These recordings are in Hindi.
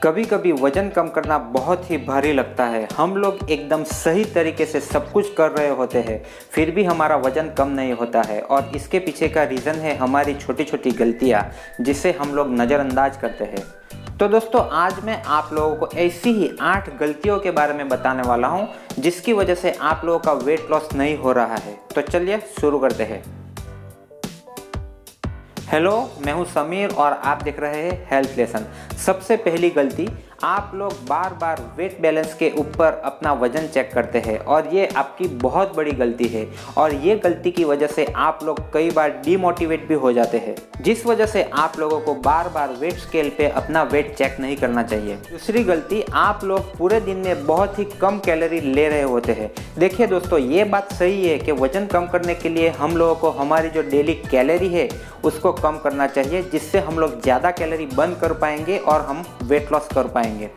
कभी कभी वजन कम करना बहुत ही भारी लगता है। हम लोग एकदम सही तरीके से सब कुछ कर रहे होते हैं, फिर भी हमारा वजन कम नहीं होता है। और इसके पीछे का रीज़न है हमारी छोटी छोटी गलतियाँ, जिसे हम लोग नज़रअंदाज करते हैं। तो दोस्तों, आज मैं आप लोगों को ऐसी ही 8 गलतियों के बारे में बताने वाला हूँ, जिसकी वजह से आप लोगों का वेट लॉस नहीं हो रहा है। तो चलिए शुरू करते हैं। हेलो, मैं हूं समीर और आप देख रहे हैं हेल्थ लेसन। सबसे पहली गलती, आप लोग बार बार वेट बैलेंस के ऊपर अपना वजन चेक करते हैं और ये आपकी बहुत बड़ी गलती है। और ये गलती की वजह से आप लोग कई बार डीमोटिवेट भी हो जाते हैं, जिस वजह से आप लोगों को बार बार वेट स्केल पे अपना वेट चेक नहीं करना चाहिए। दूसरी गलती, आप लोग पूरे दिन में बहुत ही कम कैलोरी ले रहे होते हैं। देखिए दोस्तों, ये बात सही है कि वजन कम करने के लिए हम लोगों को हमारी जो डेली कैलोरी है उसको कम करना चाहिए, जिससे हम लोग ज़्यादा कैलोरी बर्न कर पाएंगे और हम वेट लॉस कर पाएंगे।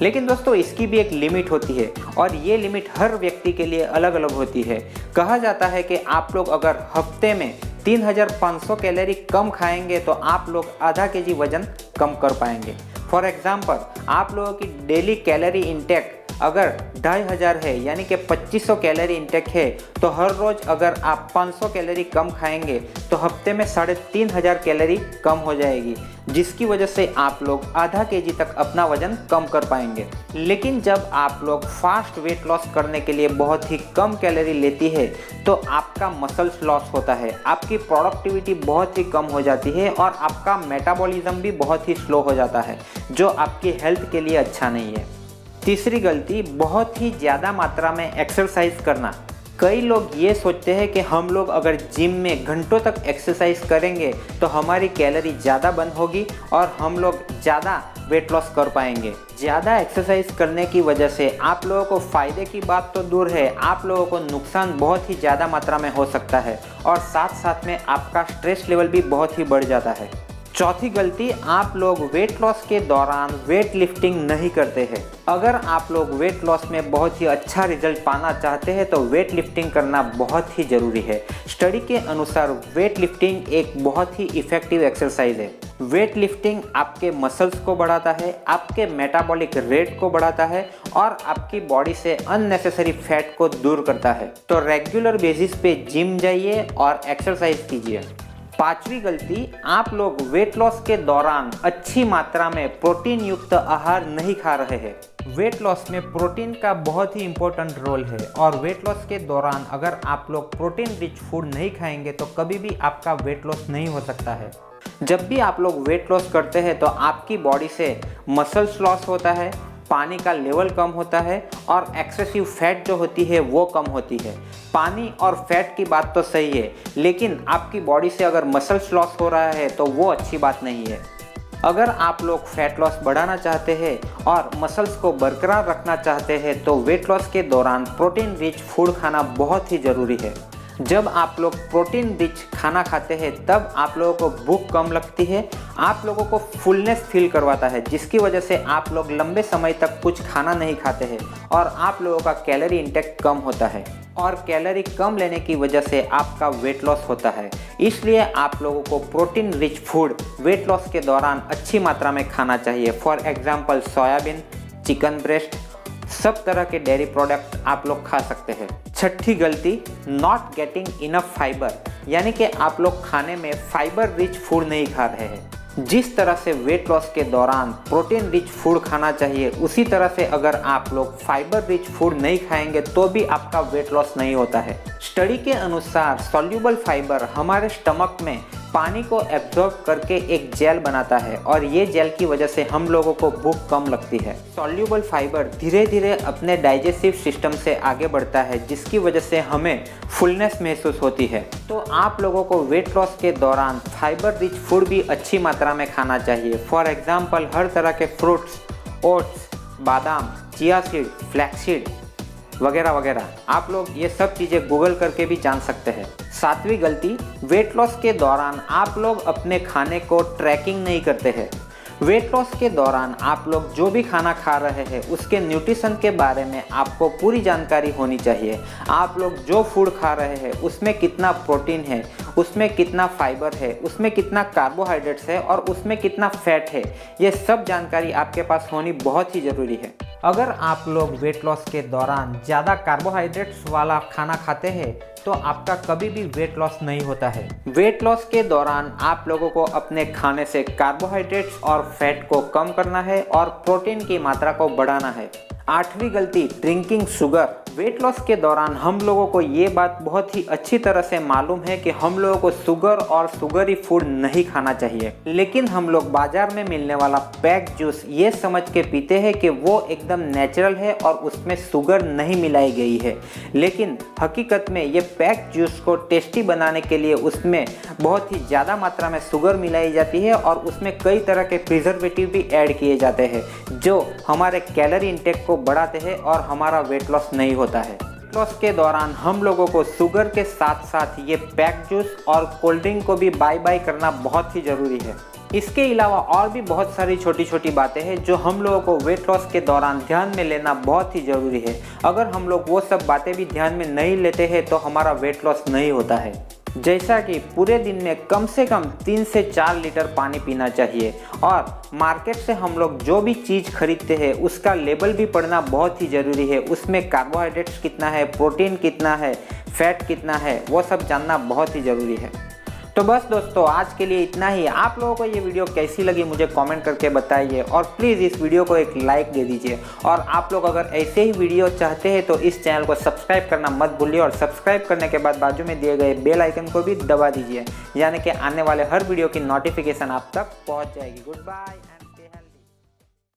लेकिन दोस्तों, इसकी भी एक लिमिट होती है और ये लिमिट हर व्यक्ति के लिए अलग अलग होती है। कहा जाता है कि आप लोग अगर हफ्ते में 3500 कैलोरी कम खाएंगे तो आप लोग आधा केजी वजन कम कर पाएंगे। फॉर एग्जाम्पल, आप लोगों की डेली कैलोरी इंटेक अगर 2500 है, यानी कि 2500 कैलोरी इंटेक है, तो हर रोज़ अगर आप 500 कैलोरी कम खाएंगे तो हफ्ते में 3500 कैलोरी कम हो जाएगी, जिसकी वजह से आप लोग आधा केजी तक अपना वजन कम कर पाएंगे। लेकिन जब आप लोग फास्ट वेट लॉस करने के लिए बहुत ही कम कैलोरी लेती है तो आपका मसल्स लॉस होता है, आपकी प्रोडक्टिविटी बहुत ही कम हो जाती है और आपका मेटाबॉलिज्म भी बहुत ही स्लो हो जाता है, जो आपकी हेल्थ के लिए अच्छा नहीं है। तीसरी गलती, बहुत ही ज़्यादा मात्रा में एक्सरसाइज करना। कई लोग ये सोचते हैं कि हम लोग अगर जिम में घंटों तक एक्सरसाइज करेंगे तो हमारी कैलोरी ज़्यादा बर्न होगी और हम लोग ज़्यादा वेट लॉस कर पाएंगे। ज़्यादा एक्सरसाइज करने की वजह से आप लोगों को फ़ायदे की बात तो दूर है, आप लोगों को नुकसान बहुत ही ज़्यादा मात्रा में हो सकता है और साथ साथ में आपका स्ट्रेस लेवल भी बहुत ही बढ़ जाता है। चौथी गलती, आप लोग वेट लॉस के दौरान वेट लिफ्टिंग नहीं करते हैं। अगर आप लोग वेट लॉस में बहुत ही अच्छा रिजल्ट पाना चाहते हैं तो वेट लिफ्टिंग करना बहुत ही ज़रूरी है। स्टडी के अनुसार वेट लिफ्टिंग एक बहुत ही इफ़ेक्टिव एक्सरसाइज है। वेट लिफ्टिंग आपके मसल्स को बढ़ाता है, आपके मेटाबॉलिक रेट को बढ़ाता है और आपकी बॉडी से अननेसेसरी फैट को दूर करता है। तो रेगुलर बेसिस पे जिम जाइए और एक्सरसाइज कीजिए। पांचवी गलती, आप लोग वेट लॉस के दौरान अच्छी मात्रा में प्रोटीन युक्त आहार नहीं खा रहे हैं। वेट लॉस में प्रोटीन का बहुत ही इम्पोर्टेंट रोल है और वेट लॉस के दौरान अगर आप लोग प्रोटीन रिच फूड नहीं खाएंगे तो कभी भी आपका वेट लॉस नहीं हो सकता है। जब भी आप लोग वेट लॉस करते हैं तो आपकी बॉडी से मसल्स लॉस होता है, पानी का लेवल कम होता है और एक्सेसिव फैट जो होती है वो कम होती है। पानी और फैट की बात तो सही है, लेकिन आपकी बॉडी से अगर मसल्स लॉस हो रहा है तो वो अच्छी बात नहीं है। अगर आप लोग फैट लॉस बढ़ाना चाहते हैं और मसल्स को बरकरार रखना चाहते हैं तो वेट लॉस के दौरान प्रोटीन रिच फूड खाना बहुत ही ज़रूरी है। जब आप लोग प्रोटीन रिच खाना खाते हैं तब आप लोगों को भूख कम लगती है, आप लोगों को फुलनेस फील करवाता है, जिसकी वजह से आप लोग लंबे समय तक कुछ खाना नहीं खाते हैं और आप लोगों का कैलोरी इंटेक कम होता है और कैलोरी कम लेने की वजह से आपका वेट लॉस होता है। इसलिए आप लोगों को protein rich food weight loss के दौरान अच्छी मात्रा में खाना चाहिए। For example, soybean, chicken breast, सब तरह के डेयरी प्रोडक्ट आप लोग खा सकते हैं। छठी गलती, नॉट गेटिंग इनफ फाइबर, यानी कि आप लोग खाने में फाइबर रिच फूड नहीं खा रहे हैं। जिस तरह से वेट लॉस के दौरान प्रोटीन रिच फूड खाना चाहिए, उसी तरह से अगर आप लोग फाइबर रिच फूड नहीं खाएंगे तो भी आपका वेट लॉस नहीं होता है। स्टडी के अनुसार सॉल्यूबल फाइबर हमारे स्टमक में पानी को एब्जॉर्ब करके एक जेल बनाता है और ये जेल की वजह से हम लोगों को भूख कम लगती है। सॉल्यूबल फाइबर धीरे धीरे अपने डाइजेस्टिव सिस्टम से आगे बढ़ता है, जिसकी वजह से हमें फुलनेस महसूस होती है। तो आप लोगों को वेट लॉस के दौरान फाइबर रिच फूड भी अच्छी मात्रा में खाना चाहिए। फॉर एग्जाम्पल, हर तरह के फ्रूट्स, ओट्स, बादाम, चिया सीड, फ्लैक्स सीड वगैरह वगैरह, आप लोग ये सब चीज़ें गूगल करके भी जान सकते हैं। सातवीं गलती, वेट लॉस के दौरान आप लोग अपने खाने को ट्रैकिंग नहीं करते हैं। वेट लॉस के दौरान आप लोग जो भी खाना खा रहे हैं उसके न्यूट्रिशन के बारे में आपको पूरी जानकारी होनी चाहिए। आप लोग जो फूड खा रहे हैं उसमें कितना प्रोटीन है, उसमें कितना फाइबर है, उसमें कितना कार्बोहाइड्रेट्स है और उसमें कितना फैट है, ये सब जानकारी आपके पास होनी बहुत ही ज़रूरी है। अगर आप लोग वेट लॉस के दौरान ज़्यादा कार्बोहाइड्रेट्स वाला खाना खाते हैं तो आपका कभी भी वेट लॉस नहीं होता है। वेट लॉस के दौरान आप लोगों को अपने खाने से कार्बोहाइड्रेट्स और फैट को कम करना है और प्रोटीन की मात्रा को बढ़ाना है। 8वीं गलती, ड्रिंकिंग शुगर। वेट लॉस के दौरान हम लोगों को ये बात बहुत ही अच्छी तरह से मालूम है कि हम लोगों को शुगर और शुगरी फूड नहीं खाना चाहिए, लेकिन हम लोग बाजार में मिलने वाला पैक जूस ये समझ के पीते हैं कि वो एकदम नेचुरल है और उसमें शुगर नहीं मिलाई गई है। लेकिन हकीकत में ये पैक जूस को टेस्टी बनाने के लिए उसमें बहुत ही ज़्यादा मात्रा में शुगर मिलाई जाती है और उसमें कई तरह के प्रिजर्वेटिव भी ऐड किए जाते हैं जो हमारे कैलोरी इंटेक को बढ़ाते हैं और हमारा वेट लॉस नहीं होता है। वेट लॉस के दौरान हम लोगों को शुगर के साथ साथ ये पैक जूस और कोल्ड ड्रिंक को भी बाय बाय करना बहुत ही ज़रूरी है। इसके अलावा और भी बहुत सारी छोटी छोटी बातें हैं जो हम लोगों को वेट लॉस के दौरान ध्यान में लेना बहुत ही ज़रूरी है। अगर हम लोग वो सब बातें भी ध्यान में नहीं लेते हैं तो हमारा वेट लॉस नहीं होता है। जैसा कि पूरे दिन में कम से कम 3 से 4 लीटर पानी पीना चाहिए और मार्केट से हम लोग जो भी चीज़ खरीदते हैं उसका लेबल भी पढ़ना बहुत ही ज़रूरी है। उसमें कार्बोहाइड्रेट्स कितना है, प्रोटीन कितना है, फैट कितना है, वो सब जानना बहुत ही ज़रूरी है। तो बस दोस्तों, आज के लिए इतना ही। आप लोगों को ये वीडियो कैसी लगी मुझे कमेंट करके बताइए और प्लीज़ इस वीडियो को एक लाइक दे दीजिए। और आप लोग अगर ऐसे ही वीडियो चाहते हैं तो इस चैनल को सब्सक्राइब करना मत भूलिए और सब्सक्राइब करने के बाद बाजू में दिए गए बेल आइकन को भी दबा दीजिए, यानी कि आने वाले हर वीडियो की नोटिफिकेशन आप तक पहुँच जाएगी। Good bye.